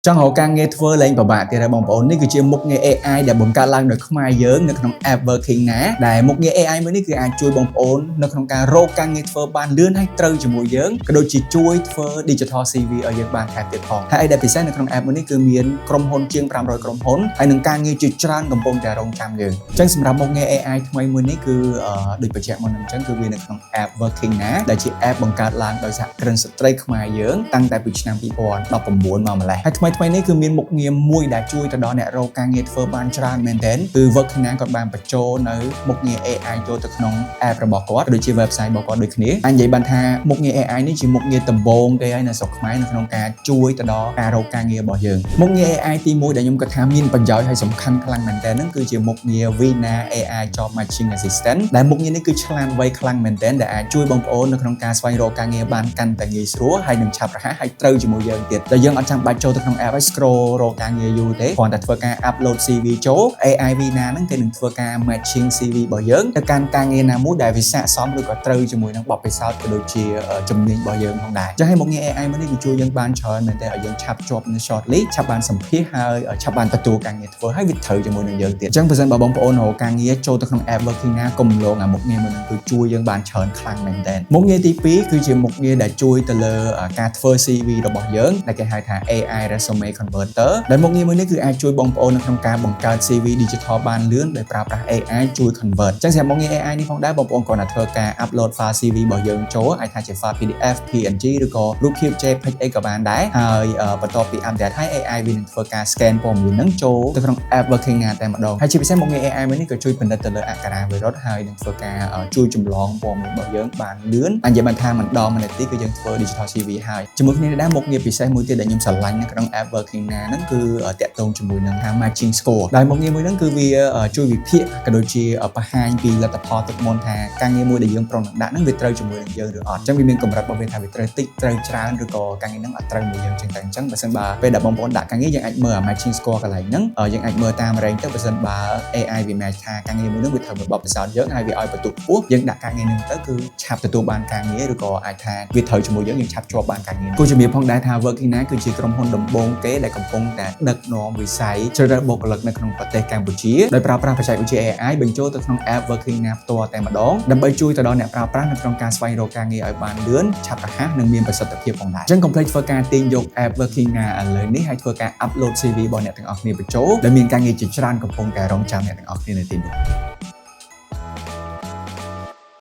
ចង់រកការងារធ្វើលេងពិបាកទៀតហើយបងប្អូននេះគឺជាមុខងារ AI ដែលបង្កើតឡើងដោយខ្មែរយើងនៅក្នុង app Working ណាដែលមុខងារ AI មួយនេះគឺអាចជួយបងប្អូននៅក្នុងការរកការងារធ្វើបានលឿនហើយត្រូវជាមួយយើងក៏ដូចជាជួយធ្វើ digital CV ឲ្យយើងបានថែមទៀតផងហើយឯដែលពិសេសនៅក្នុង app មួយនេះគឺមានក្រុមហ៊ុនជាង500ក្រុមហ៊ុនហើយនឹងការងារជាច្រើនកំពុងតែរងចាំយើងអញ្ចឹងសម្រាប់មុខងារ AI ថ្មីមួយនេះគឺដូចបញ្ជាក់មុនអញ្ចឹងគឺវានៅក្នុង app Working ណាដែលជា app បង្កើតឡើងដោយសហគ្រិនស្ត្រីខ្មែរយើងតាំងតែពីឆ្នាំ2019មកម្លេះហើយថ្មីនេះគឺមានមុខងារមួយដែលជួយទៅដល់អ្នករកការងារធ្វើបានច្រើនមែនទែនគឺ Working ណាគាត់បានបញ្ចូលនៅមុខងារ AI ចូលទៅក្នុង app របស់គាត់ដូចជា website របស់គាត់ដូចគ្នាអាចនិយាយបានថាមុខងារ AI នេះជាមុខងារដំបូងគេហើយនៅស្រុកខ្មែរនៅក្នុងការជួយទៅដល់ការរកការងាររបស់យើងមុខងារ AI ទី1ដែលខ្ញុំគិតថាមានប្រយោជន៍ហើយសំខាន់ខ្លាំងមែនទែនហ្នឹងគឺជាមុខងារ Vina AI Job Matching Assistant ដែលមុខងារនេះគឺឆ្លាតវៃខ្លាំងមែនទែនដែលអាចជួយបងប្អូននៅក្នុងការស្វែងរកការងារបានកាន់តែងាយស្រួលហើយនឹងឆាប់រហ័សហើយត្រូវជាមួយយើងទៀតតែយើងអត់ចាំបាច់ចូលទៅក្នុង app ហើយ scroll រកការងារយូរទេគ្រាន់តែធ្វើការ upload CV ចូល AI Vina ហ្នឹងគេនឹងធ្វើការ matching CV របស់យើងទៅកាន់ការងារណាមួយដែលវាស័ក្តិសមឬក៏ត្រូវជាមួយនឹងបទពិសោធន៍ក៏ដូចជាជំនាញរបស់យើងផងដែរអញ្ចឹងហើយមុខងារ AI មួយនេះគឺជួយយើងបានច្រើនមែនតើឲ្យយើងឆាប់ជាប់នៅ shortlist ឆាប់បានសម្ភាសហើយឆាប់បានទទួលការងារធ្វើហើយវាត្រូវជាមួយនឹងយើងទៀតអញ្ចឹងបើសិនបើបងប្អូនរកការងារចូលទៅក្នុង app Working ណាកុំលងអាមុខងារមួយហ្នឹងគឺជួយយើងបានច្រើនខ្លាំងមែនតើមុខងារទី2គឺជាមុខងារដែលជួយទៅលើការធ្វើ CV របស់យើងដែលគេហៅថា AI Resume Converter ដែលមុខងារមួយនេះគឺអាចជួយបងប្អូននៅក្នុងការបង្កើត CV Digital បានលឿនដោយប្រើប្រាស់ AI ជួយ convert អញ្ចឹងសម្រាប់មុខងារ AI នេះផងដែរបងប្អូនគ្រាន់តែធ្វើការ upload file CV របស់យើងចូលអាចថាជា file PDF PNG ឬក៏រូបភាព JPEG អីក៏បានដែរហើយបន្ទាប់ពី update ហើយ AI វានឹងធ្វើការ scan ព័ត៌មានហ្នឹងចូលទៅក្នុង app Working ណាតែម្ដងហើយជាពិសេសមុខងារ AI មួយនេះក៏ជួយពិនិត្យទៅលើអក្ខរាវិរុទ្ធហើយនឹងធ្វើការជួយចម្លងព័ត៌មានរបស់យើងបានលឿនអាចនិយាយបានថាមិនដល់1នាទីគឺយើងធ្វើ digital CV ហើយជាមួយគ្នានេះដែរមុខងារពិសេសមួយទៀតដែលខ្ញុំស្រឡាញ់នៅក្នុង app Working ណាហ្នឹងគឺតាក់ទងជាមួយនឹងថា matching score ដែលមុខងារមួយហ្នឹងគឺវាជួយវិភាគក៏ដូចជាបង្ហាញពីលទ្ធផលទឹកមុនថាការងារមួយដែលយើងប្រុងនឹងដាក់ហ្នឹងវាត្រូវជាមួយនឹងយើងឬអត់អញ្ចឹងវាមានកម្រិតរបស់វាថាវាត្រូវតិចត្រូវច្រើនឬក៏ការងារហ្នឹងអត់ត្រូវមួយយើងចឹងតែអញ្ចឹងបើសិនបើពេលដែលបងប្អូនដាក់ការងារយើងអាចមើល matching score កន្លែងហ្នឹងយើងអាចមើលតាម rank ទៅបើសិនបើ AI វា match ថាការងារមួយហ្នឹងវាត្រូវមួយបបពិសោធន៍យើងហើយវាឲ្យបន្ទុកខ្ពស់យើងដាក់ការងារហ្នឹងទៅគឺឆាប់ទទួលបានការងារឬក៏អាចថាវាត្រូវជាមួយយើងឆាប់ជាប់បានការងារគូជំរាបផងដែរថា Working ណាគឺជាក្រុមហ៊ុនដំបូងគេដែលកំពុងតែដឹកនាំវិស័យជ្រើសរើសបុគ្គលិកនៅក្នុងប្រទេសកម្ពុជាដោយប្រើប្រាស់បច្ចេកវិទ្យា AI បញ្ចូលទៅក្នុង app Working ណាផ្ទាល់តែម្ដងដើម្បីជួយទៅដល់អ្នកប្រើប្រាស់នៅក្នុងការស្វែងរកការងារឲ្យបានលឿនឆាប់រហ័សនិងមានប្រសិទ្ធភាពផងដែរអញ្ចឹងកុំភ្លេចធ្វើការទាញយក app Working ណាឥឡូវនេះហើយធ្វើការ upload CV របស់អ្នកទាំងអស់គ្នាបញ្ចូលដែលមានការងារជាច្រើនកំពុងតែរងចាំអ្នកទាំងអស់គ្នានៅទីនោះ